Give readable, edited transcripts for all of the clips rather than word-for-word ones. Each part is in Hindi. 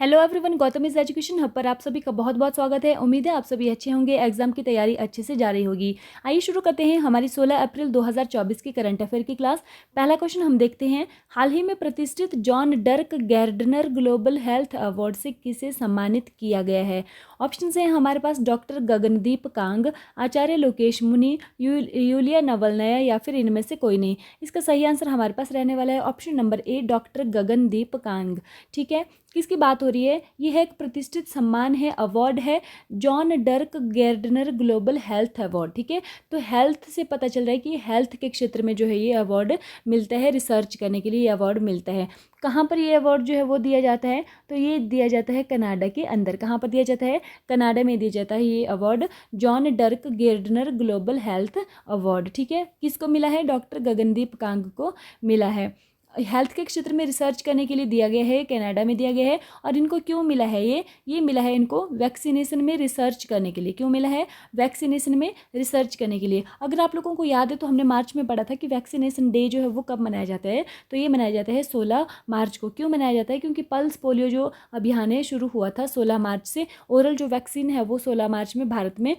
Hello everyone, Gautam is education hub पर आप सभी का बहुत बहुत स्वागत है। उम्मीद है आप सभी अच्छे होंगे, एग्जाम की तैयारी अच्छे से जा रही होगी। आइए शुरू करते हैं हमारी 16 अप्रैल 2024 की करंट अफेयर की क्लास। पहला क्वेश्चन हम देखते हैं, हाल ही में प्रतिष्ठित John Dirk Gardner global health award से किसे सम्मानित किया गया है। ऑप्शन हैं हमारे पास डॉक्टर गगनदीप कांग, आचार्य लोकेश मुनि, यूलिया नवलनया या फिर इनमें से कोई नहीं। इसका सही आंसर हमारे पास रहने वाला है option number A, doctor Gagandeep Kang. ठीक है, किसकी बात हो रही है? ये है एक प्रतिष्ठित सम्मान है, अवार्ड है, John Dirk Gardner global health award. ठीक है, तो हेल्थ से पता चल रहा है कि हेल्थ के क्षेत्र में जो है ये अवार्ड मिलता है, रिसर्च करने के लिए ये अवार्ड मिलता है। कहाँ पर ये अवार्ड जो है वो दिया जाता है? तो ये दिया जाता है कनाडा के अंदर। कहाँ पर दिया जाता है? कनाडा में दिया जाता है ये award, John Dirk Gardner global health award. ठीक है, किसको मिला है? डॉक्टर गगनदीप कांग को मिला है। हेल्थ के क्षेत्र में रिसर्च करने के लिए दिया गया है, कनाडा में दिया गया है। और इनको क्यों मिला है? ये मिला है इनको वैक्सीनेशन में रिसर्च करने के लिए। क्यों मिला है? वैक्सीनेशन में रिसर्च करने के लिए। अगर आप लोगों को याद है तो हमने मार्च में पढ़ा था कि वैक्सीनेशन डे जो है वो कब मनाया जाता है। तो ये मनाया जाता है 16 मार्च को। क्यों मनाया जाता है? क्योंकि पल्स पोलियो जो अभियान है शुरू हुआ था 16 मार्च से। ओरल जो वैक्सीन है वो 16 मार्च में भारत में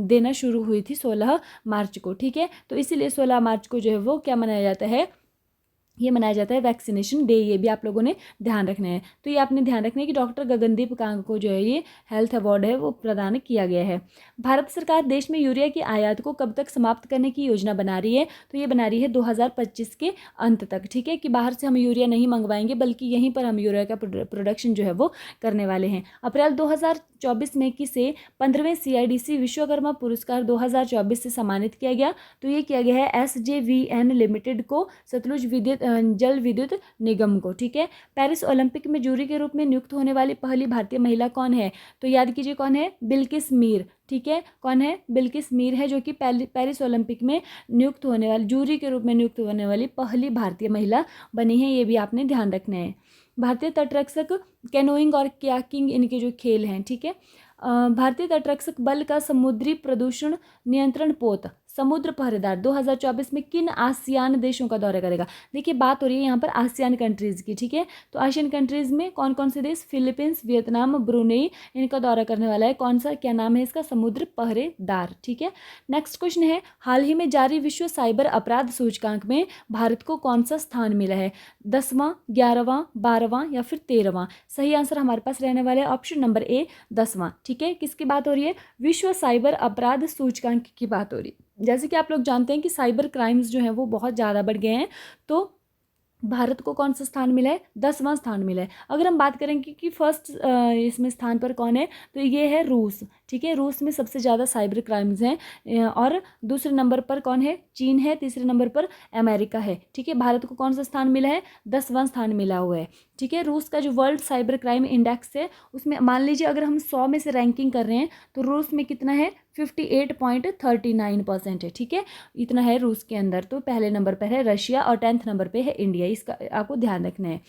देना शुरू हुई थी, 16 मार्च को। ठीक है, तो इसीलिए 16 मार्च को जो है वो क्या मनाया जाता है? ये मनाया जाता है वैक्सीनेशन डे। ये भी आप लोगों ने ध्यान रखना है। तो ये आपने ध्यान रखना है कि डॉक्टर गगनदीप कांग को जो है ये हेल्थ अवार्ड है वो प्रदान किया गया है। भारत सरकार देश में यूरिया की आयात को कब तक समाप्त करने की योजना बना रही है? तो ये बना रही है 2025 के अंत तक। ठीक है, कि बाहर से हम यूरिया नहीं मंगवाएंगे बल्कि यहीं पर हम यूरिया का प्रोडक्शन जो है वो करने वाले हैं। अप्रैल 2024 में किसे 15वें CIDC विश्वकर्मा पुरस्कार 2024 से सम्मानित किया गया? तो ये किया गया है SJVN लिमिटेड को, सतलुज विद्युत जल विद्युत निगम को। ठीक है, पेरिस ओलंपिक में जूरी के रूप में नियुक्त होने वाली पहली भारतीय महिला कौन है? तो याद कीजिए कौन है? बिल्किस मीर। ठीक है, कौन है? बिल्किस मीर है जो कि पेरिस ओलंपिक में नियुक्त होने वाली, जूरी के रूप में नियुक्त होने वाली पहली भारतीय महिला बनी है। ये भी आपने ध्यान रखना है। भारतीय तटरक्षक कैनोइंग और कयाकिंग इनके जो खेल हैं। ठीक है, भारतीय तटरक्षक बल का समुद्री प्रदूषण नियंत्रण पोत समुद्र पहरेदार 2024 में किन आसियान देशों का दौरा करेगा? देखिए बात हो रही है यहाँ पर आसियान कंट्रीज़ की। ठीक है, तो आसियान कंट्रीज़ में कौन कौन से देश? फिलीपींस, वियतनाम, ब्रुनेई, इनका दौरा करने वाला है। कौन सा, क्या नाम है इसका? समुद्र पहरेदार। ठीक है, नेक्स्ट क्वेश्चन है, हाल ही में जारी विश्व साइबर अपराध सूचकांक में भारत को कौन सा स्थान मिला है? 10वां, 11वां, 12वां या फिर 13वां? सही आंसर हमारे पास रहने वाला है ऑप्शन नंबर ए, 10वां। ठीक है, किसकी बात हो रही है? विश्व साइबर अपराध सूचकांक की बात हो रही है। जैसे कि आप लोग जानते हैं कि साइबर क्राइम्स जो हैं वो बहुत ज़्यादा बढ़ गए हैं, तो भारत को कौन सा स्थान मिला है? 10वां स्थान मिला है। अगर हम बात करेंगे कि फर्स्ट इसमें स्थान पर कौन है, तो ये है रूस। ठीक है, रूस में सबसे ज़्यादा साइबर क्राइम्स हैं। और दूसरे नंबर पर कौन है? चीन है। तीसरे नंबर पर अमेरिका है। ठीक है, भारत को कौन सा स्थान मिला है? 10वां स्थान मिला हुआ है। ठीक है, रूस का जो वर्ल्ड साइबर क्राइम इंडेक्स है उसमें मान लीजिए अगर हम 100 में से रैंकिंग कर रहे हैं तो रूस में कितना है? 58.39% है। ठीक है, इतना है रूस के अंदर। तो पहले नंबर पर है रशिया और 10th नंबर पे है इंडिया। इसका आपको ध्यान रखना है।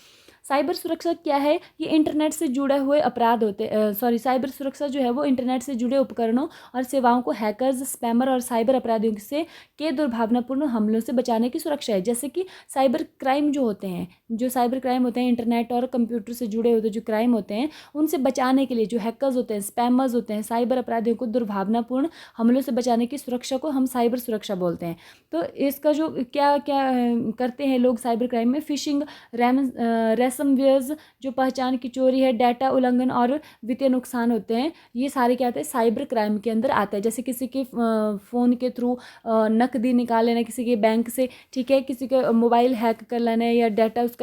साइबर सुरक्षा क्या है? ये इंटरनेट से जुड़े हुए अपराध होते, साइबर सुरक्षा जो है वो इंटरनेट से जुड़े उपकरणों और सेवाओं को हैकर्स, स्पैमर और साइबर अपराधियों से के दुर्भावनापूर्ण हमलों से बचाने की सुरक्षा है। जैसे कि साइबर क्राइम जो होते हैं, जो साइबर क्राइम होते हैं, इंटरनेट और कंप्यूटर से जुड़े हुए जो क्राइम होते हैं, उनसे बचाने के लिए जो हैकर्स होते हैं, स्पैमर्स होते हैं, साइबर अपराधियों को दुर्भावनापूर्ण हमलों से बचाने की सुरक्षा को हम साइबर सुरक्षा बोलते हैं। तो इसका जो क्या क्या करते हैं लोग साइबर क्राइम में? फिशिंग, रैंसमवेयर्स, जो पहचान की चोरी है, डाटा उल्लंघन और वित्तीय नुकसान होते हैं, ये सारे क्या आते हैं? साइबर क्राइम के अंदर आता है। जैसे किसी के फ़ोन के थ्रू नकदी निकाल लेना किसी के बैंक से। ठीक है, किसी का मोबाइल हैक कर लेना या डाटा उसका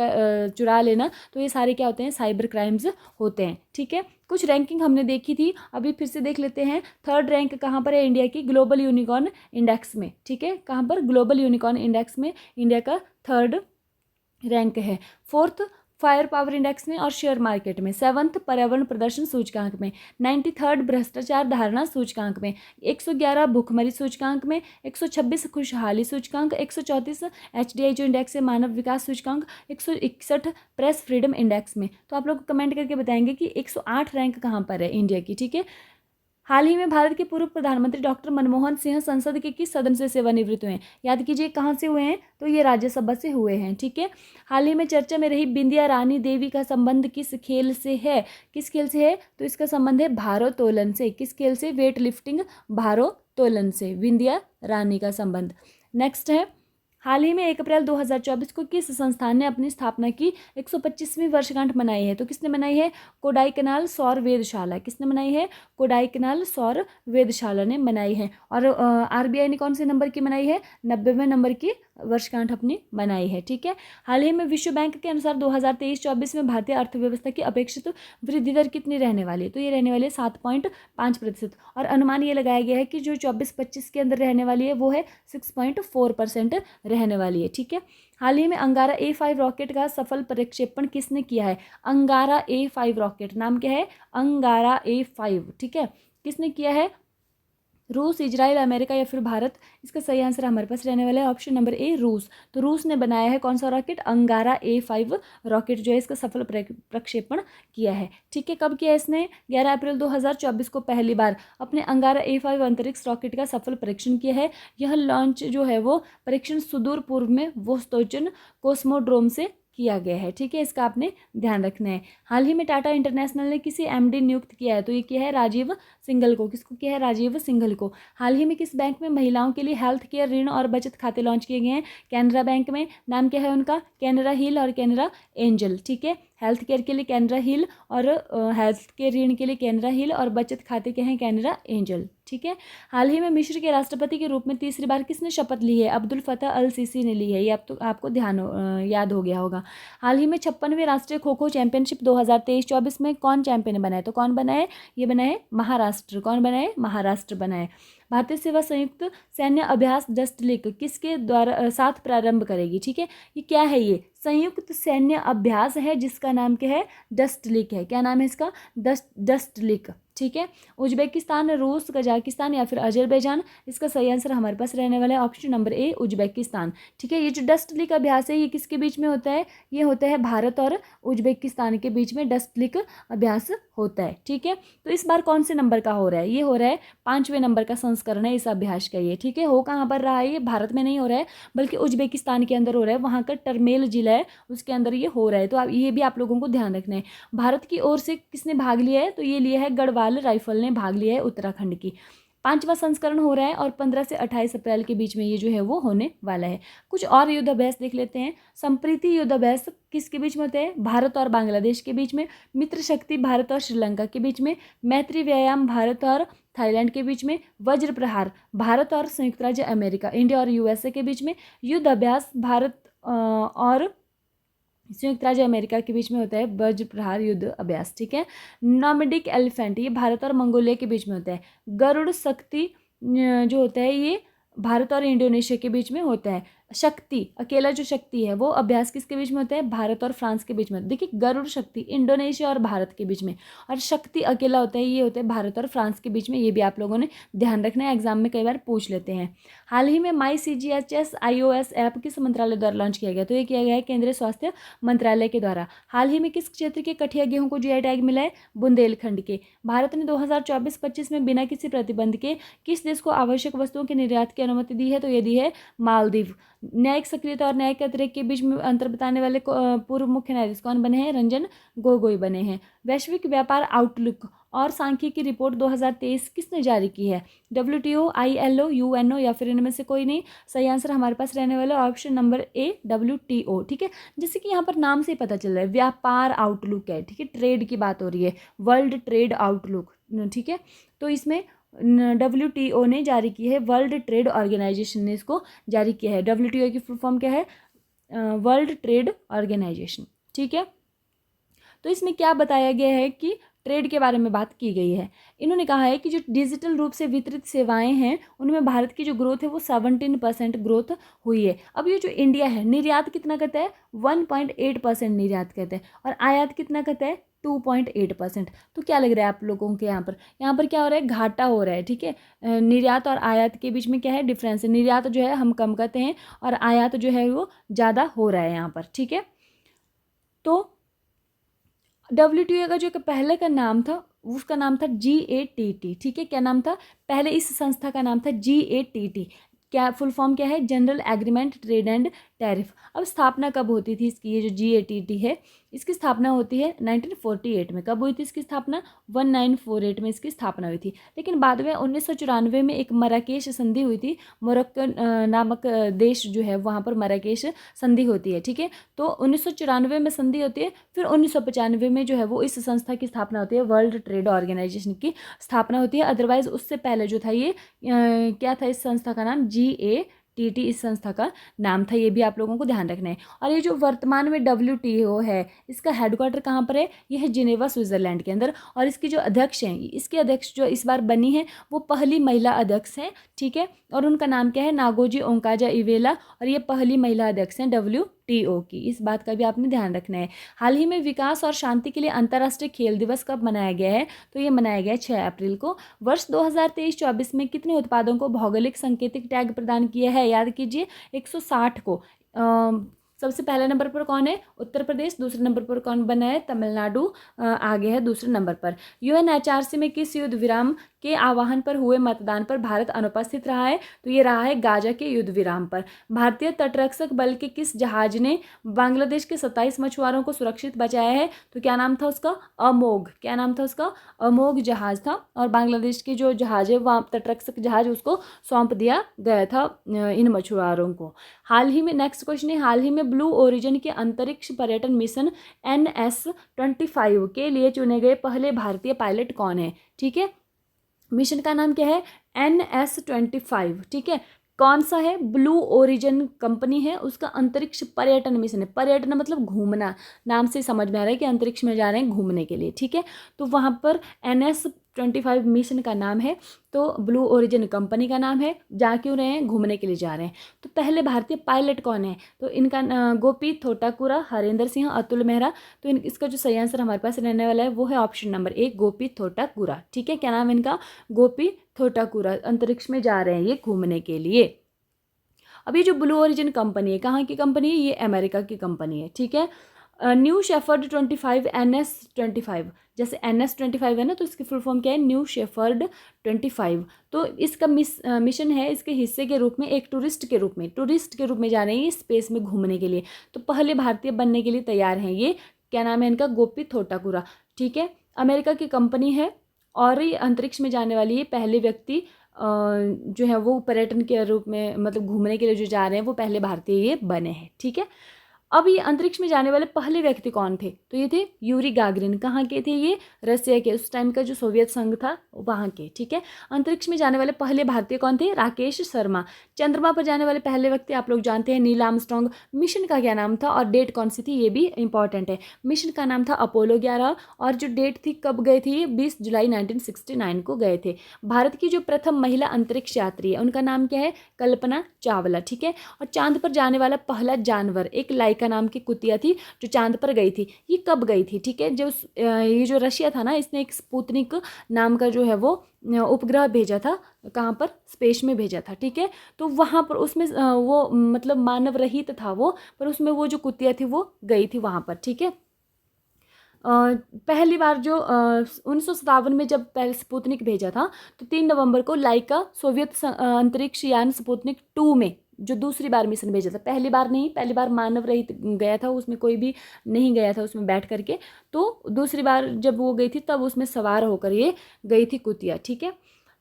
चुरा लेना, तो ये सारे क्या होते हैं? साइबर क्राइम्स होते हैं। ठीक है, कुछ रैंकिंग हमने देखी थी, अभी फिर से देख लेते हैं। 3rd रैंक कहाँ पर है इंडिया की? ग्लोबल यूनिकॉर्न इंडेक्स में। ठीक है, कहाँ पर? ग्लोबल यूनिकॉर्न इंडेक्स में इंडिया का 3rd रैंक है। 4th फायर पावर इंडेक्स में और शेयर मार्केट में। 7th पर्यावरण प्रदर्शन सूचकांक में। 93rd भ्रष्टाचार धारणा सूचकांक में। 111 भूखमरी सूचकांक में। 126 खुशहाली सूचकांक। 134 HDI जो इंडेक्स है मानव विकास सूचकांक। 161 प्रेस फ्रीडम इंडेक्स में। तो आप लोग कमेंट करके बताएंगे कि 108 रैंक कहाँ पर है इंडिया की। ठीक है, हाल ही में भारत के पूर्व प्रधानमंत्री डॉक्टर मनमोहन सिंह संसद के किस सदन से सेवानिवृत्त हुए हैं? याद कीजिए कहाँ से हुए हैं, तो ये राज्यसभा से हुए हैं। ठीक है। हाल ही में चर्चा में रही बिंदिया रानी देवी का संबंध किस खेल से है? किस खेल से है? तो इसका संबंध है भारोत्तोलन से। किस खेल से? वेट लिफ्टिंग, भारोत्तोलन से विंदिया रानी का संबंध। नेक्स्ट है, हाल ही में 1 अप्रैल 2024 को किस संस्थान ने अपनी स्थापना की 125वीं वर्षगांठ मनाई है? तो किसने मनाई है? कोडाईकनाल सौर वेधशाला। किसने मनाई है? कोडाईकनाल सौर वेधशाला ने मनाई है। और आरबीआई ने कौन से नंबर की मनाई है? 90वें नंबर की वर्षगांठ अपनी मनाई है। ठीक है। हाल ही में विश्व बैंक के अनुसार 2023-24 में भारतीय अर्थव्यवस्था की अपेक्षित वृद्धि दर कितनी रहने वाली है? तो ये रहने वाली है 7.5%। और अनुमान ये लगाया गया है कि जो 24-25 के अंदर रहने वाली है वो है 6.4% रहने वाली है। ठीक है। हाल ही में अंगारा A5 रॉकेट का सफल प्रक्षेपण किसने किया है? अंगारा A5 रॉकेट, नाम क्या है? अंगारा A5। ठीक है। किसने किया है? रूस, इजराइल, अमेरिका या फिर भारत? इसका सही आंसर हमारे पास रहने वाला है ऑप्शन नंबर ए, रूस। तो रूस ने बनाया है कौन सा रॉकेट? अंगारा A5 रॉकेट जो है इसका सफल प्रक्षेपण किया है। ठीक है। कब किया इसने? 11 अप्रैल 2024 को पहली बार अपने अंगारा A5 अंतरिक्ष रॉकेट का सफल परीक्षण किया है। यह लॉन्च जो है वो परीक्षण सुदूर पूर्व में वोस्तोचन कोस्मोड्रोम से किया गया है। ठीक है। इसका आपने ध्यान रखना है। हाल ही में टाटा इंटरनेशनल ने किसी एमडी नियुक्त किया है? तो ये किया है राजीव सिंघल को। किसको किया है? राजीव सिंघल को। हाल ही में किस बैंक में महिलाओं के लिए हेल्थ केयर ऋण और बचत खाते लॉन्च किए गए हैं? कैनरा बैंक में। नाम क्या है उनका? कैनरा हिल और कैनरा एंजल। ठीक है। हेल्थ केयर के लिए कैनरा हिल और हेल्थ केयर ऋण के लिए कैनरा हिल और बचत खाते के हैं कैनरा एंजल। ठीक है। हाल ही में मिस्र के राष्ट्रपति के रूप में तीसरी बार किसने शपथ ली है? अब्दुल फतह अल सीसी ने ली है। ये अब तो आपको याद हो गया होगा। हाल ही में 56वें राष्ट्रीय खो खो चैंपियनशिप 2023-24 में कौन चैंपियन बना है? तो कौन बना है? ये बना है महाराष्ट्र। कौन बना है? महाराष्ट्र बना है। भारतीय सेवा संयुक्त सैन्य अभ्यास डस्ट लीक किसके द्वारा साथ प्रारंभ करेगी? ठीक है। ये क्या है? ये संयुक्त सैन्य अभ्यास है जिसका नाम क्या है? डस्ट लीक है। क्या नाम है इसका? Dust leak. ठीक है। उज्बेकिस्तान, रूस, कजाकिस्तान या फिर अजरबैजान? इसका सही आंसर हमारे पास रहने वाला है ऑप्शन नंबर ए, उज्बेकिस्तान। ठीक है। ये जो डस्ट लीक अभ्यास है ये किसके बीच में होता है? ये होता है भारत और उज्बेकिस्तान के बीच में डस्ट लीक अभ्यास होता है। ठीक है। तो इस बार कौन से नंबर का हो रहा है? ये हो रहा है 5वें नंबर का संस्करण है इस अभ्यास का ये। ठीक है। हो कहाँ पर रहा है? ये भारत में नहीं हो रहा है बल्कि उज्बेकिस्तान के अंदर हो रहा है। वहाँ का टर्मेल जिला है उसके अंदर ये हो रहा है। तो ये भी आप लोगों को ध्यान रखना है। भारत की ओर से किसने भाग लिया है? तो ये लिया है गढ़वाल राइफल ने भाग लिया है उत्तराखंड की। 5वां संस्करण हो रहा है और 15 से 28 अप्रैल के बीच में ये जो है वो होने वाला है। कुछ और युद्धाभ्यास देख लेते हैं। संप्रीति युद्धाभ्यास किसके बीच में होते हैं? भारत और बांग्लादेश के बीच में। मित्र शक्ति भारत और श्रीलंका के बीच में। मैत्री व्यायाम भारत और थाईलैंड के बीच में। वज्र प्रहार भारत और संयुक्त राज्य अमेरिका, इंडिया और यूएसए के बीच में। युद्ध अभ्यास भारत और संयुक्त राज्य अमेरिका के बीच में होता है वज्र प्रहार युद्ध अभ्यास। ठीक है। नॉर्डिक एलिफेंट ये भारत और मंगोलिया के बीच में होता है। गरुड़ शक्ति जो होता है ये भारत और इंडोनेशिया के बीच में होता है। शक्ति अकेला जो शक्ति है वो अभ्यास किसके बीच में होता है? भारत और फ्रांस के बीच में। देखिए गरुड़ शक्ति इंडोनेशिया और भारत के बीच में, और शक्ति अकेला होता है ये होता है भारत और फ्रांस के बीच में। ये भी आप लोगों ने ध्यान रखना है, एग्जाम में कई बार पूछ लेते हैं। हाल ही में माई CGHS iOS ऐप किस मंत्रालय द्वारा लॉन्च किया गया? तो ये किया गया है केंद्रीय स्वास्थ्य मंत्रालय के द्वारा। हाल ही में किस क्षेत्र के कठिया गेहूं को GI टैग मिला है? बुंदेलखंड के। भारत ने 2024-25 में बिना किसी प्रतिबंध के किस देश को आवश्यक वस्तुओं के निर्यात की अनुमति दी है? तो ये दी है मालदीव। न्यायिक सक्रियता और न्यायिक अतिरेक के बीच में अंतर बताने वाले पूर्व मुख्य न्यायाधीश कौन बने हैं? रंजन गोगोई बने हैं। वैश्विक व्यापार आउटलुक और सांख्यिकी रिपोर्ट 2023 किसने जारी की है? WTO, ILO, UNO या फिर इनमें से कोई नहीं। सही आंसर हमारे पास रहने वाला ऑप्शन नंबर ए, WTO। ठीक है। जैसे कि यहाँ पर नाम से ही पता चल रहा है व्यापार आउटलुक है। ठीक है। ट्रेड की बात हो रही है, वर्ल्ड ट्रेड आउटलुक। ठीक है। तो इसमें WTO ने जारी की है, वर्ल्ड ट्रेड ऑर्गेनाइजेशन ने इसको जारी किया है। WTO की फुल फॉर्म क्या है? World Trade Organization. ठीक है। तो इसमें क्या बताया गया है कि ट्रेड के बारे में बात की गई है। इन्होंने कहा है कि जो डिजिटल रूप से वितरित सेवाएं हैं उनमें भारत की जो ग्रोथ है वो 17% ग्रोथ हुई है। अब ये जो इंडिया है निर्यात कितना करता है? 1.8% निर्यात करता है और आयात कितना करता है? 2.8%। तो क्या लग रहा है आप लोगों के? यहाँ पर क्या हो रहा है? घाटा हो रहा है। ठीक है। निर्यात और आयात के बीच में क्या है? डिफरेंस है। निर्यात जो है हम कम करते हैं और आयात जो है वो ज़्यादा हो रहा है यहाँ पर। ठीक है। तो WTO का जो पहले का नाम था उसका नाम था GATT, ठीक है। क्या नाम था? पहले इस संस्था का नाम था GATT। क्या फुल फॉर्म क्या है? General agreement trade and tariff. अब स्थापना कब होती थी इसकी? ये जो GATT है इसकी स्थापना होती है 1948 में। कब हुई थी इसकी स्थापना? 1948 में इसकी स्थापना हुई थी। लेकिन बाद में 1994 में एक मराकेश संधि हुई थी। मोरक्को नामक देश जो है वहाँ पर मराकेश संधि होती है, ठीक है। तो 1994 में संधि होती है, फिर 1995 में जो है वो इस संस्था की स्थापना होती है, वर्ल्ड ट्रेड ऑर्गेनाइजेशन की स्थापना होती है। अदरवाइज उससे पहले जो था ये क्या था? इस संस्था का नाम GATT इस संस्था का नाम था। ये भी आप लोगों को ध्यान रखना है। और ये जो वर्तमान में WTO है इसका हेडक्वार्टर कहाँ पर है? ये है जिनेवा स्विट्जरलैंड के अंदर। और इसकी जो अध्यक्ष हैं, इसके अध्यक्ष जो इस बार बनी है वो पहली महिला अध्यक्ष हैं, ठीक है। और उनका नाम क्या है? नागोजी ओंकाजा-इवेला। और ये पहली महिला अध्यक्ष हैं WTO की। इस बात का भी आपने ध्यान रखना है। हाल ही में विकास और शांति के लिए अंतर्राष्ट्रीय खेल दिवस कब मनाया गया है? तो ये मनाया गया है 6 अप्रैल को। वर्ष 2023-24 में कितने उत्पादों को भौगोलिक सांकेतिक टैग प्रदान किया है? याद कीजिए 160 को। सबसे पहले नंबर पर कौन है? उत्तर प्रदेश। दूसरे नंबर पर कौन बना है? तमिलनाडु आगे है दूसरे नंबर पर। UNHRC में किस युद्ध विराम के आह्वान पर हुए मतदान पर भारत अनुपस्थित रहा है? तो ये रहा है गाजा के युद्ध विराम पर। भारतीय तटरक्षक बल के किस जहाज ने बांग्लादेश के 27 मछुआरों को सुरक्षित बचाया है? तो क्या नाम था उसका? अमोघ। क्या नाम था उसका? अमोघ जहाज था। और बांग्लादेश के जो जहाज है वहाँ तटरक्षक जहाज उसको सौंप दिया गया था इन मछुआरों को। हाल ही में नेक्स्ट क्वेश्चन है, हाल ही में ब्लू ओरिजिन के अंतरिक्ष पर्यटन मिशन NS-25 के लिए चुने गए पहले भारतीय पायलट कौन है? ठीक है, मिशन का नाम क्या है? NS-25, ठीक है। कौन सा है? ब्लू ओरिजिन कंपनी है, उसका अंतरिक्ष पर्यटन मिशन है। पर्यटन मतलब घूमना, नाम से समझ में आ रहा है कि अंतरिक्ष में जा रहे हैं घूमने के लिए, ठीक है। तो वहाँ पर NS-25 मिशन का नाम है, तो ब्लू ओरिजिन कंपनी का नाम है। जा क्यों रहे हैं? घूमने के लिए जा रहे हैं। तो पहले भारतीय पायलट कौन है? तो इनका गोपी थोटाकुरा, हरेंद्र सिंह, अतुल मेहरा। तो इसका जो सही आंसर हमारे पास रहने वाला है वो है ऑप्शन नंबर 1, गोपी थोटाकुरा, ठीक है। क्या नाम है इनका? गोपी थोटाकुरा। अंतरिक्ष में जा रहे हैं ये घूमने के लिए। अब ये जो ब्लू ओरिजिन कंपनी है, कहाँ की कंपनी है? ये अमेरिका की कंपनी है, ठीक है। न्यू शेफर्ड 25 NS-25, जैसे NS-25 है ना, तो इसकी फुल फॉर्म क्या है? New shepherd 25। तो इसका मिशन है, इसके हिस्से के रूप में एक टूरिस्ट के रूप में जा रहे हैं ये स्पेस में घूमने के लिए। तो पहले भारतीय बनने के लिए तैयार हैं ये। क्या नाम है इनका? गोपी थोटाकुरा, ठीक है। अमेरिका की कंपनी है और ये अंतरिक्ष में जाने वाली ये पहले व्यक्ति जो है वो पर्यटन के रूप में मतलब घूमने के लिए जो जा रहे हैं वो पहले भारतीय ये बने हैं, ठीक है। अब ये अंतरिक्ष में जाने वाले पहले व्यक्ति कौन थे? तो ये थे यूरी गागरिन। कहाँ के थे ये? रसिया के, उस टाइम का जो सोवियत संघ था वहाँ के, ठीक है। अंतरिक्ष में जाने वाले पहले भारतीय कौन थे? राकेश शर्मा। चंद्रमा पर जाने वाले पहले व्यक्ति आप लोग जानते हैं, नील आर्मस्ट्रॉन्ग। मिशन का क्या नाम था और डेट कौन सी थी? ये भी इंपॉर्टेंट है। मिशन का नाम था अपोलो 11 और जो डेट थी कब गए थे? ये 20 जुलाई 1969 को गए थे। भारत की जो प्रथम महिला अंतरिक्ष यात्री है उनका नाम क्या है? कल्पना चावला, ठीक है। और चांद पर जाने वाला पहला जानवर एक लाइका नाम की कुतिया थी जो चांद पर गई थी। ये कब गई थी? ठीक है, जो ये जो रशिया था ना, इसने एक स्पुतनिक नाम का जो है वो उपग्रह भेजा था। कहाँ पर? स्पेस में भेजा था, ठीक है। तो वहाँ पर उसमें वो मतलब मानव रहित था वो, पर उसमें वो जो कुतिया थी वो गई थी वहाँ पर, ठीक है। पहली बार जो 1957 में जब पहले स्पुतनिक भेजा था तो 3 नवंबर को लाइका सोवियत अंतरिक्ष यान स्पुतनिक 2 में जो दूसरी बार मिशन भेजा था, पहली बार नहीं, पहली बार मानव रहित गया था, उसमें कोई भी नहीं गया था उसमें बैठ करके। तो दूसरी बार जब वो गई थी तब उसमें सवार होकर ये गई थी कुतिया, ठीक है।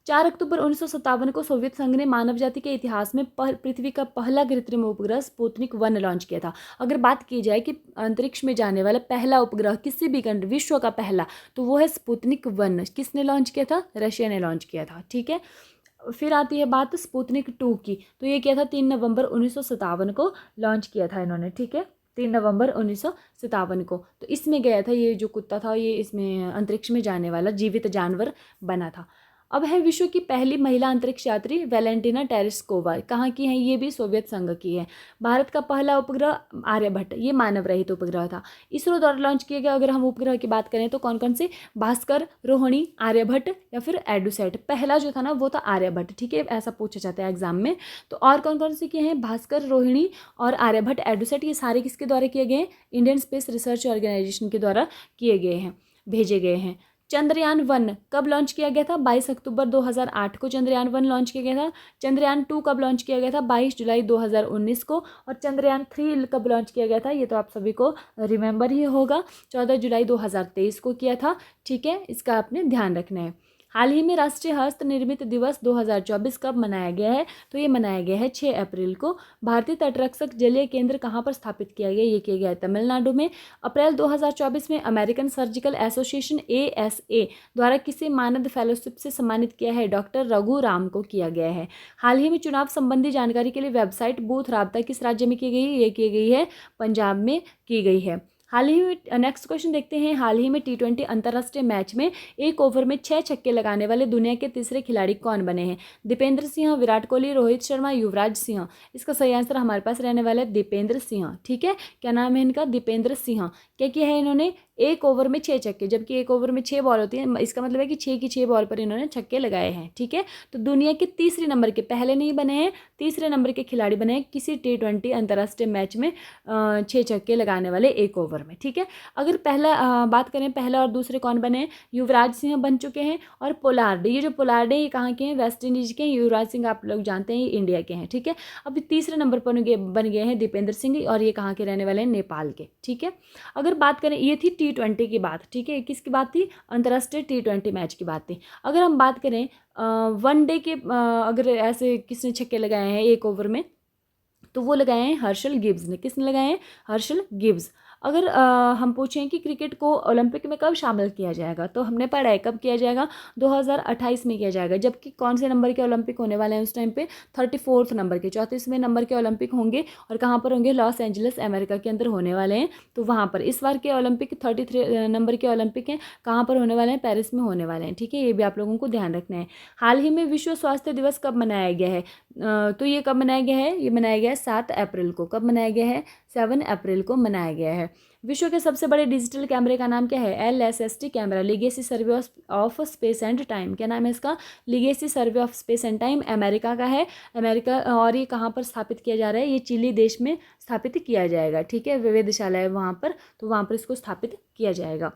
4 अक्टूबर 1957 को सोवियत संघ ने मानव जाति के इतिहास में पृथ्वी का पहला कृत्रिम उपग्रह स्पुतनिक 1 लॉन्च किया था। अगर बात की जाए कि अंतरिक्ष में जाने वाला पहला उपग्रह किसी भी कंट्री विश्व का पहला, तो वो है स्पुतनिक 1। किसने लॉन्च किया था? रशिया ने लॉन्च किया था, ठीक है। फिर आती है बात स्पुतनिक 2 की, तो ये किया था 3 नवंबर 1957 को लॉन्च किया था इन्होंने, ठीक है। 3 नवंबर 1957 को। तो इसमें गया था ये जो कुत्ता था, ये इसमें अंतरिक्ष में जाने वाला जीवित जानवर बना था। अब है विश्व की पहली महिला अंतरिक्ष यात्री वैलेंटिना टेरेस्कोवा। कहाँ की हैं? ये भी सोवियत संघ की है। भारत का पहला उपग्रह आर्यभट्ट, ये मानव रहित उपग्रह था। इसरो द्वारा लॉन्च किया गया, अगर हम उपग्रह की बात करें तो कौन कौन से? भास्कर, रोहिणी, आर्यभट्ट या फिर एडुसैट। पहला जो था ना वो था आर्यभट्ट, ठीक है, ऐसा पूछा जाता है एग्जाम में। तो और कौन कौन से किए हैं? भास्कर, रोहिणी और आर्यभट्ट, एडुसैट। ये सारे किसके द्वारा किए गए हैं? इंडियन स्पेस रिसर्च ऑर्गेनाइजेशन के द्वारा किए गए हैं, भेजे गए हैं। चंद्रयान-1 कब लॉन्च किया गया था? 22 अक्टूबर 2008 को चंद्रयान-1 लॉन्च किया गया था। चंद्रयान-2 कब लॉन्च किया गया था? 22 जुलाई 2019 को। और चंद्रयान-3 कब लॉन्च किया गया था? ये तो आप सभी को रिमेंबर ही होगा, 14 जुलाई 2023 को किया था। ठीक है, इसका आपने ध्यान रखना है। हाल ही में राष्ट्रीय हस्त निर्मित दिवस 2024 कब मनाया गया है? तो ये मनाया गया है 6 अप्रैल को। भारतीय तटरक्षक जलीय केंद्र कहाँ पर स्थापित किया गया? ये किया गया है तमिलनाडु में। अप्रैल 2024 में अमेरिकन सर्जिकल एसोसिएशन ASA द्वारा किसे मानद फेलोशिप से सम्मानित किया है? डॉक्टर रघु राम को किया गया है। हाल ही में चुनाव संबंधी जानकारी के लिए वेबसाइट बूथ राबता किस राज्य में की गई? ये की गई है पंजाब में की गई है। हाल ही में नेक्स्ट क्वेश्चन देखते हैं। हाल ही में T20 अंतर्राष्ट्रीय मैच में एक ओवर में 6 छक्के लगाने वाले दुनिया के तीसरे खिलाड़ी कौन बने हैं? दीपेंद्र सिंह, विराट कोहली, रोहित शर्मा, युवराज सिंह। इसका सही आंसर हमारे पास रहने वाला है दीपेंद्र सिंह। ठीक है, क्या नाम है इनका? दीपेंद्र सिंह। क्या किया है इन्होंने? एक ओवर में 6 छक्के, जबकि एक ओवर में 6 बॉल होती है, इसका मतलब है कि 6 की 6 बॉल पर इन्होंने छक्के लगाए हैं। ठीक है, तो दुनिया के तीसरे नंबर के, पहले नहीं बने हैं, तीसरे नंबर के खिलाड़ी बने हैं किसी T20 अंतर्राष्ट्रीय मैच में 6 छक्के लगाने वाले एक ओवर में। ठीक है, अगर बात करें पहला और दूसरे कौन बने हैं? युवराज सिंह बन चुके हैं और पोलार्ड। ये जो पोलार्ड है ये कहाँ के हैं? वेस्ट इंडीज के हैं। युवराज सिंह आप लोग जानते हैं ये इंडिया के हैं। ठीक है, अभी तीसरे नंबर पर बन गए हैं दीपेंद्र सिंह, और ये कहाँ के रहने वाले हैं? नेपाल के। ठीक है, अगर बात करें, ये थी T20 की बात। ठीक है, किसकी बात थी? अंतर्राष्ट्रीय T20 मैच की बात थी। अगर हम बात करें वनडे के, अगर ऐसे किसने छक्के लगाए हैं एक ओवर में, तो वो लगाए हैं हर्षल गिब्स ने। किसने लगाए हैं? Herschelle Gibbs. अगर हम पूछें कि क्रिकेट को ओलंपिक में कब शामिल किया जाएगा, तो हमने पढ़ा है कब किया जाएगा? 2028 में किया जाएगा। जबकि कौन से नंबर के ओलंपिक होने वाले हैं उस टाइम पे? 34 नंबर के, 34वें नंबर के ओलंपिक होंगे। और कहाँ पर होंगे? लॉस एंजलिस अमेरिका के अंदर होने वाले हैं। तो वहाँ पर इस बार के ओलंपिक 33 नंबर के ओलंपिक हैं, कहाँ पर होने वाले हैं? पेरिस में होने वाले हैं। ठीक है, ये भी आप लोगों को ध्यान रखना है। हाल ही में विश्व स्वास्थ्य दिवस कब मनाया गया है? तो ये कब मनाया गया है? ये मनाया गया है 7 अप्रैल को। कब मनाया गया है? 7 अप्रैल को मनाया गया है। विश्व के सबसे बड़े डिजिटल कैमरे का नाम क्या है? LSST camera, legacy survey of space and time. क्या नाम है इसका? Legacy survey of space and time. America का है, अमेरिका। और ये कहाँ पर स्थापित किया जा रहा है? ये चिली देश में स्थापित किया जाएगा। ठीक है, वेधशाला है वहाँ पर, तो वहाँ पर इसको स्थापित किया जाएगा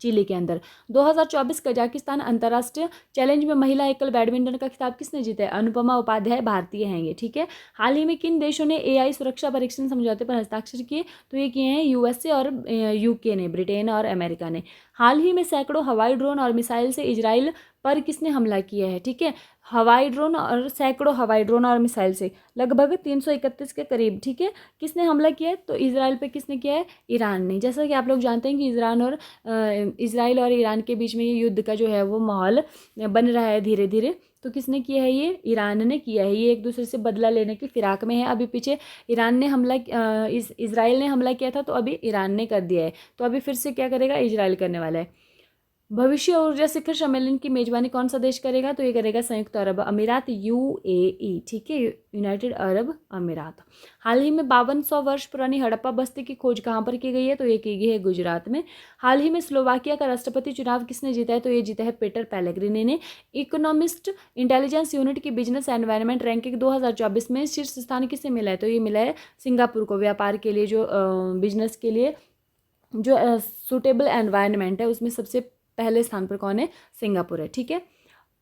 चिली के अंदर। 2024 कजाकिस्तान अंतर्राष्ट्रीय चैलेंज में महिला एकल बैडमिंटन का खिताब किसने जीता है? अनुपमा उपाध्याय भारतीय हैं ये। ठीक है, हाल ही में किन देशों ने AI सुरक्षा परीक्षण समझौते पर हस्ताक्षर किए? तो ये किए हैं USA और UK ने, ब्रिटेन और अमेरिका ने। हाल ही में सैकड़ों हवाई ड्रोन और मिसाइल से इजराइल पर किसने हमला किया है? ठीक है, सैकड़ों हवाई ड्रोन और मिसाइल से लगभग 331 के करीब। ठीक है, किसने हमला किया है? तो इजराइल पे किसने किया है? ईरान ने। जैसा कि आप लोग जानते हैं कि इजराइल और ईरान के बीच में ये युद्ध का जो है वो माहौल बन रहा है धीरे धीरे। तो किसने किया है? ये ईरान ने किया है। ये एक दूसरे से बदला लेने की फिराक में है। अभी पीछे इजराइल ने हमला किया था, तो अभी ईरान ने कर दिया है। तो अभी फिर से क्या करेगा? इजराइल करने वाला है। भविष्य ऊर्जा शिखर सम्मेलन की मेजबानी कौन सा देश करेगा? तो ये करेगा संयुक्त अरब अमीरात, UAE। ठीक है, यूनाइटेड अरब अमीरात। हाल ही में 5200 वर्ष पुरानी हड़प्पा बस्ती की खोज कहाँ पर की गई है? तो ये की गई है गुजरात में। हाल ही में स्लोवाकिया का राष्ट्रपति चुनाव किसने जीता है? तो ये जीता है पीटर पेलेग्रिनी ने। इकोनॉमिस्ट इंटेलिजेंस यूनिट की बिजनेस एनवायरनमेंट रैंकिंग 2024 में शीर्ष स्थान किसे मिला है? तो ये मिला है सिंगापुर को। व्यापार के लिए, जो बिजनेस के लिए जो सूटेबल एनवायरनमेंट है, उसमें सबसे पहले स्थान पर कौन है? सिंगापुर है। ठीक है,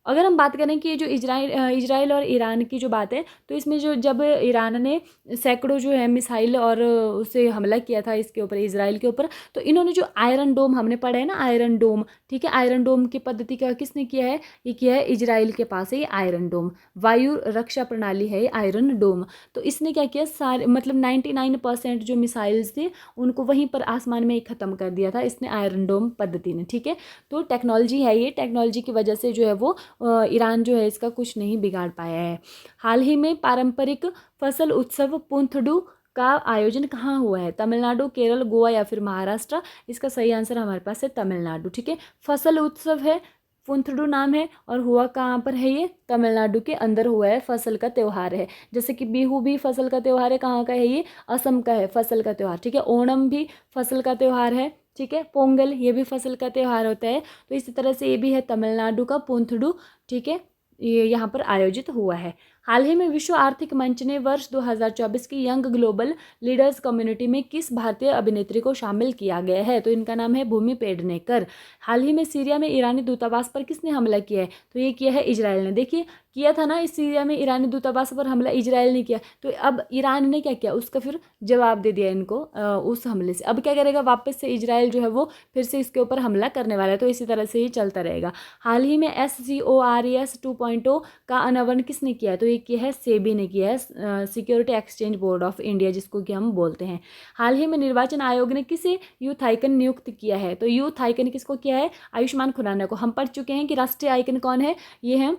अगर हम बात करें कि ये जो इजराइल और ईरान की जो बात है, तो इसमें जो जब ईरान ने सैकड़ों जो है मिसाइल और उससे हमला किया था इसके ऊपर, इजराइल के ऊपर, तो इन्होंने जो आयरन डोम हमने पढ़ा है ना, आयरन डोम। ठीक है, आयरन डोम की पद्धति का किसने किया है? ये किया है इजराइल के पास है ये आयरन डोम। वायु रक्षा प्रणाली है ये आयरन डोम। तो इसने क्या किया? सारे मतलब 99% जो मिसाइल्स थे उनको वहीं पर आसमान में ही ख़त्म कर दिया था इसने, आयरन डोम पद्धति ने। ठीक है, तो टेक्नोलॉजी है ये, टेक्नोलॉजी की वजह से जो है वो ईरान जो है इसका कुछ नहीं बिगाड़ पाया है। हाल ही में पारंपरिक फसल उत्सव पुंथडू का आयोजन कहाँ हुआ है? तमिलनाडु, केरल, गोवा या फिर महाराष्ट्र? इसका सही आंसर हमारे पास है तमिलनाडु। ठीक है, फसल उत्सव है, पुंथडू नाम है, और हुआ कहाँ पर है? ये तमिलनाडु के अंदर हुआ है। फसल का त्यौहार है, जैसे कि बिहू भी फसल का त्यौहार है, कहाँ का है? ये असम का है फसल का त्यौहार। ठीक है, ओणम भी फसल का त्यौहार है। ठीक है, पोंगल ये भी फसल का त्यौहार होता है। तो इसी तरह से ये भी है तमिलनाडु का पुंथडू। ठीक है, ये यहाँ पर आयोजित हुआ है। हाल ही में विश्व आर्थिक मंच ने वर्ष 2024 की यंग ग्लोबल लीडर्स कम्युनिटी में किस भारतीय अभिनेत्री को शामिल किया गया है? तो इनका नाम है भूमि पेडनेकर। हाल ही में सीरिया में ईरानी दूतावास पर किसने हमला किया है? तो ये किया है इजराइल ने। देखिए, किया था ना इस सीरिया में ईरानी दूतावास पर हमला, इजराइल ने किया, तो अब ईरान ने क्या किया, उसका फिर जवाब दे दिया इनको उस हमले से। अब क्या करेगा, वापस से इजराइल जो है वो फिर से इसके ऊपर हमला करने वाला है, तो इसी तरह से ही चलता रहेगा। हाल ही में SCORES 2.0 का अनावरण किसने किया है? तो ये किया है सेबी ने किया है, security exchange board of India जिसको कि हम बोलते हैं। हाल ही में निर्वाचन आयोग ने किसे यूथ आइकन नियुक्त किया है? तो यूथ आइकन किसको किया है? आयुष्मान खुराना को। हम पढ़ चुके हैं कि राष्ट्रीय आइकन कौन है, ये है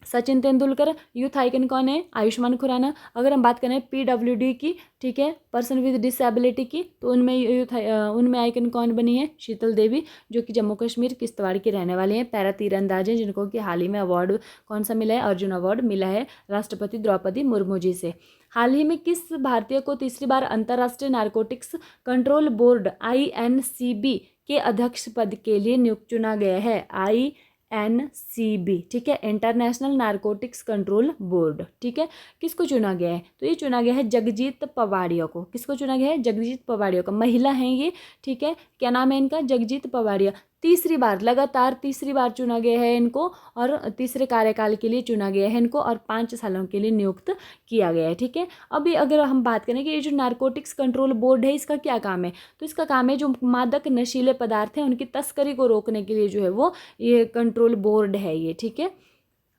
सचिन तेंदुलकर। यूथ आइकन कौन है? आयुष्मान खुराना। अगर हम बात करें PWD की, ठीक है, पर्सन विद डिसेबिलिटी की, तो उनमें आइकन कौन बनी है? शीतल देवी, जो कि जम्मू कश्मीर किश्तवाड़ की रहने वाली हैं, पैरा तीरंदाज हैं, जिनको कि हाल ही में अवार्ड कौन सा मिला है? अर्जुन अवार्ड मिला है राष्ट्रपति द्रौपदी मुर्मू जी से। हाल ही में किस भारतीय को तीसरी बार अंतर्राष्ट्रीय नारकोटिक्स कंट्रोल बोर्ड INCB के अध्यक्ष पद के लिए नियुक्त चुना गया है? INCB, ठीक है, इंटरनेशनल नारकोटिक्स कंट्रोल बोर्ड, ठीक है। किसको चुना गया है? तो ये चुना गया है जगजीत पवाड़िया को। किसको चुना गया है? जगजीत पवाड़िया को। महिला हैं ये, ठीक है, क्या नाम है इनका? जगजीत पवाड़िया। तीसरी बार, लगातार तीसरी बार चुना गया है इनको, और तीसरे कार्यकाल के लिए चुना गया है इनको, और 5 सालों के लिए नियुक्त किया गया है, ठीक है। अभी अगर हम बात करें कि ये जो नारकोटिक्स कंट्रोल बोर्ड है, इसका क्या काम है? तो इसका काम है जो मादक नशीले पदार्थ हैं उनकी तस्करी को रोकने के लिए जो है वो ये कंट्रोल बोर्ड है ये, ठीक है।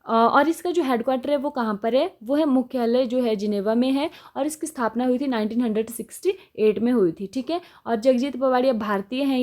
और इसका जो हेडक्वार्टर है वो कहाँ पर है? वो है मुख्यालय जो है जिनेवा में है, और इसकी स्थापना हुई थी 1968 में हुई थी, ठीक है। और जगजीत पवाड़िया भारतीय हैं,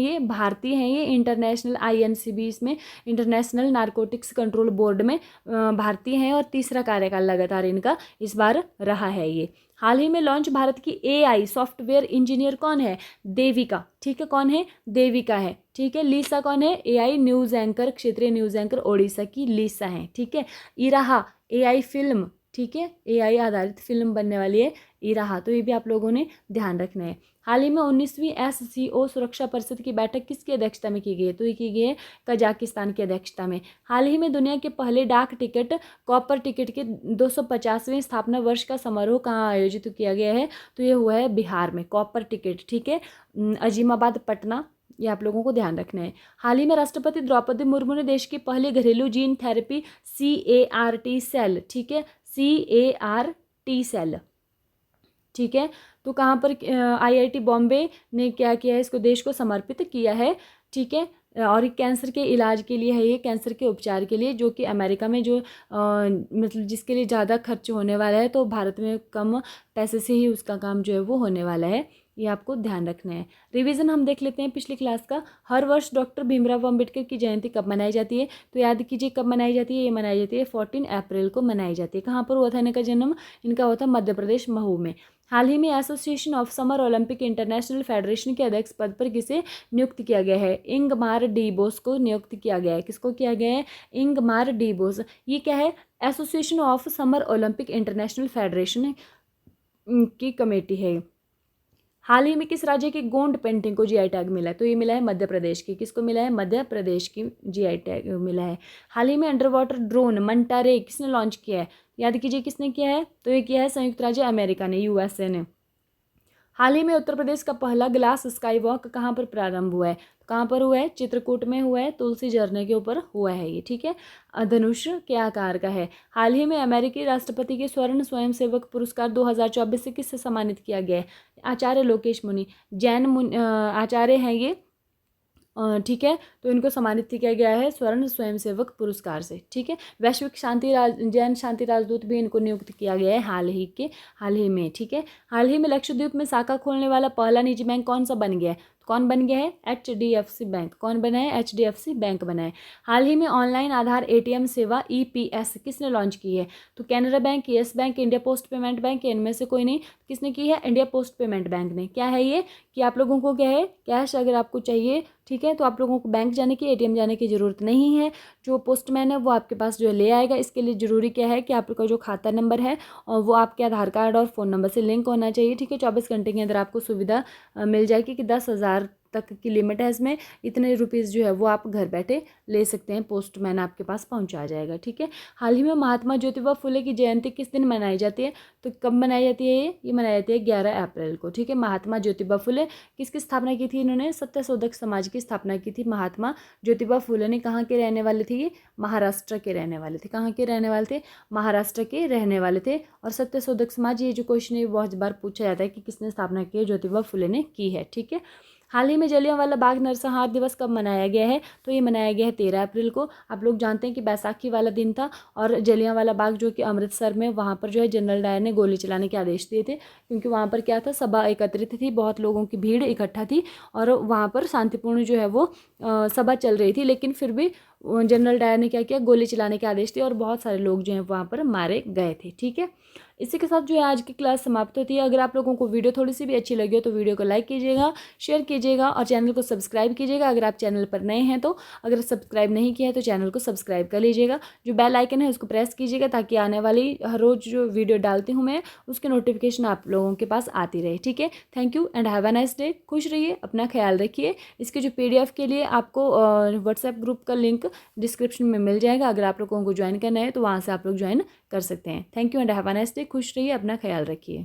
ये इंटरनेशनल INCB इसमें इंटरनेशनल नारकोटिक्स कंट्रोल बोर्ड में भारतीय हैं, और तीसरा कार्यकाल लगातार इनका इस बार रहा है ये। हाल ही में लॉन्च भारत की AI सॉफ्टवेयर इंजीनियर कौन है? देविका, ठीक है। कौन है? देविका है, ठीक है। लीसा कौन है? AI न्यूज़ एंकर, क्षेत्रीय न्यूज़ एंकर ओडिशा की लीसा है, ठीक है। इराहा AI फिल्म, ठीक है, AI आधारित फिल्म बनने वाली है इराहा, तो ये भी आप लोगों ने ध्यान रखना है। हाल ही में 19वीं SCO सुरक्षा परिषद की बैठक किसकी अध्यक्षता में की गई है? तो ये की गई है कजाकिस्तान की अध्यक्षता में। हाल ही में दुनिया के पहले डाक टिकट कॉपर टिकट के 250वें स्थापना वर्ष का समारोह कहाँ आयोजित किया गया है? तो ये हुआ है बिहार में, कॉपर टिकट, ठीक है, अजीमाबाद पटना, ये आप लोगों को ध्यान रखना है। हाल ही में राष्ट्रपति द्रौपदी मुर्मू ने देश की पहली घरेलू जीन थेरेपी CAR-T सेल, ठीक है, CAR-T सेल, ठीक है, तो कहाँ पर IIT बॉम्बे ने क्या किया है? इसको देश को समर्पित किया है, ठीक है। और ये कैंसर के इलाज के लिए है, ये कैंसर के उपचार के लिए, जो कि अमेरिका में जो मतलब जिसके लिए ज़्यादा खर्च होने वाला है, तो भारत में कम पैसे से ही उसका काम जो है वो होने वाला है, ये आपको ध्यान रखना है। रिवीजन हम देख लेते हैं पिछली क्लास का। हर वर्ष डॉक्टर भीमराव अम्बेडकर की जयंती कब मनाई जाती है? तो याद कीजिए कब मनाई जाती है, ये मनाई जाती है 14 अप्रैल को मनाई जाती है। कहाँ पर हुआ था इनका जन्म? इनका हुआ था मध्य प्रदेश महू में। हाल ही में association of summer Olympic international federation के अध्यक्ष पद पर किसे नियुक्त किया गया है? इंगमार डी बोस को नियुक्त किया गया है। किसको किया गया है? Ingmar D Bose. ये क्या है? Association of summer Olympic international federation की कमेटी है। हाल ही में किस राज्य की गोंड पेंटिंग को GI टैग मिला है? तो ये मिला है मध्य प्रदेश की। किसको मिला है? मध्य प्रदेश की GI टैग मिला है। हाल ही में अंडर वाटर ड्रोन मंटारे किसने लॉन्च किया है? याद कीजिए किसने किया है? तो ये किया है संयुक्त राज्य अमेरिका ने, USA ने। हाल ही में उत्तर प्रदेश का पहला ग्लास स्काई वॉक कहाँ पर प्रारंभ हुआ है? कहाँ पर हुआ है? चित्रकूट में हुआ है, तुलसी झरने के ऊपर हुआ है ये, ठीक है। धनुष के आकार का है। हाल ही में अमेरिकी राष्ट्रपति के स्वर्ण स्वयंसेवक पुरस्कार 2024 से किससे सम्मानित किया गया है? आचार्य लोकेश मुनि, जैन आचार्य हैं ये, ठीक है, तो इनको सम्मानित किया गया है स्वर्ण स्वयंसेवक पुरस्कार से, ठीक है। वैश्विक जैन शांति राजदूत भी इनको नियुक्त किया गया है हाल ही में, ठीक है। हाल ही में लक्षद्वीप में शाखा खोलने वाला पहला निजी बैंक कौन सा बन गया है? कौन बन गया है? HDFC bank. कौन बना है? HDFC बैंक बना है। हाल ही में ऑनलाइन आधार ATM सेवा EPS किसने लॉन्च की है? तो Canara bank, yes bank, India post payment bank, इनमें से कोई नहीं। किसने की है? इंडिया पोस्ट पेमेंट बैंक ने। क्या है ये? कि आप लोगों को क्या है? कैश अगर आपको चाहिए, ठीक है, तो आप लोगों को बैंक जाने की, ATM जाने की ज़रूरत नहीं है। जो पोस्टमैन है वो आपके पास जो ले आएगा। इसके लिए ज़रूरी क्या है कि आपका जो खाता नंबर है और वो आपके आधार कार्ड और फ़ोन नंबर से लिंक होना चाहिए, ठीक है। 24 घंटे के अंदर आपको सुविधा मिल जाएगी कि 10,000 तक की लिमिट है इसमें, इतने रुपीज़ जो है वो आप घर बैठे ले सकते हैं, पोस्टमैन आपके पास पहुंचा जाएगा। ठीक है। हाल ही में महात्मा ज्योतिबा फुले की जयंती किस दिन मनाई जाती है? तो कब मनाई जाती है ये मनाई जाती है 11 अप्रैल को। ठीक है। महात्मा ज्योतिबा फुले किसकी स्थापना की थी? इन्होंने सत्यशोधक समाज की स्थापना की थी। महात्मा ज्योतिबा फुले ने कहाँ के रहने वाले थे? ये महाराष्ट्र के रहने वाले थे। कहाँ के रहने वाले थे? महाराष्ट्र के रहने वाले थे। और सत्यशोधक समाज, ये जो क्वेश्चन है बहुत बार पूछा जाता है कि किसने स्थापना की है? ज्योतिबा फुले ने की है। ठीक है। हाल ही में जलियांवाला बाग नरसंहार दिवस कब मनाया गया है? तो ये मनाया गया है 13 अप्रैल को। आप लोग जानते हैं कि बैसाखी वाला दिन था और जलियांवाला बाग जो कि अमृतसर में, वहाँ पर जो है जनरल डायर ने गोली चलाने के आदेश दिए थे, क्योंकि वहाँ पर क्या था, सभा एकत्रित थी, बहुत लोगों की भीड़ इकट्ठा थी और वहाँ पर शांतिपूर्ण जो है वो सभा चल रही थी, लेकिन फिर भी जनरल डायर ने क्या किया, गोली चलाने के आदेश दिए और बहुत सारे लोग जो हैं वहाँ पर मारे गए थे। ठीक है। इसी के साथ जो है आज की क्लास समाप्त होती है। अगर आप लोगों को वीडियो थोड़ी सी भी अच्छी लगी हो तो वीडियो को लाइक कीजिएगा, शेयर कीजिएगा और चैनल को सब्सक्राइब कीजिएगा अगर आप चैनल पर नए हैं तो। अगर सब्सक्राइब नहीं किया है तो चैनल को सब्सक्राइब कर लीजिएगा। जो बेल आइकन है उसको प्रेस कीजिएगा ताकि आने वाली हर रोज़ जो वीडियो डालती हूँ मैं, उसकी नोटिफिकेशन आप लोगों के पास आती रहे। ठीक है। Thank you and have a nice day. खुश रहिए, अपना ख्याल रखिए। इसके जो PDF के लिए आपको व्हाट्सएप ग्रुप का लिंक डिस्क्रिप्शन में मिल जाएगा। अगर आप लोगों को ज्वाइन करना है तो वहाँ से आप लोग ज्वाइन कर सकते हैं। Thank you and have a nice day. खुश रहिए, अपना ख्याल रखिए।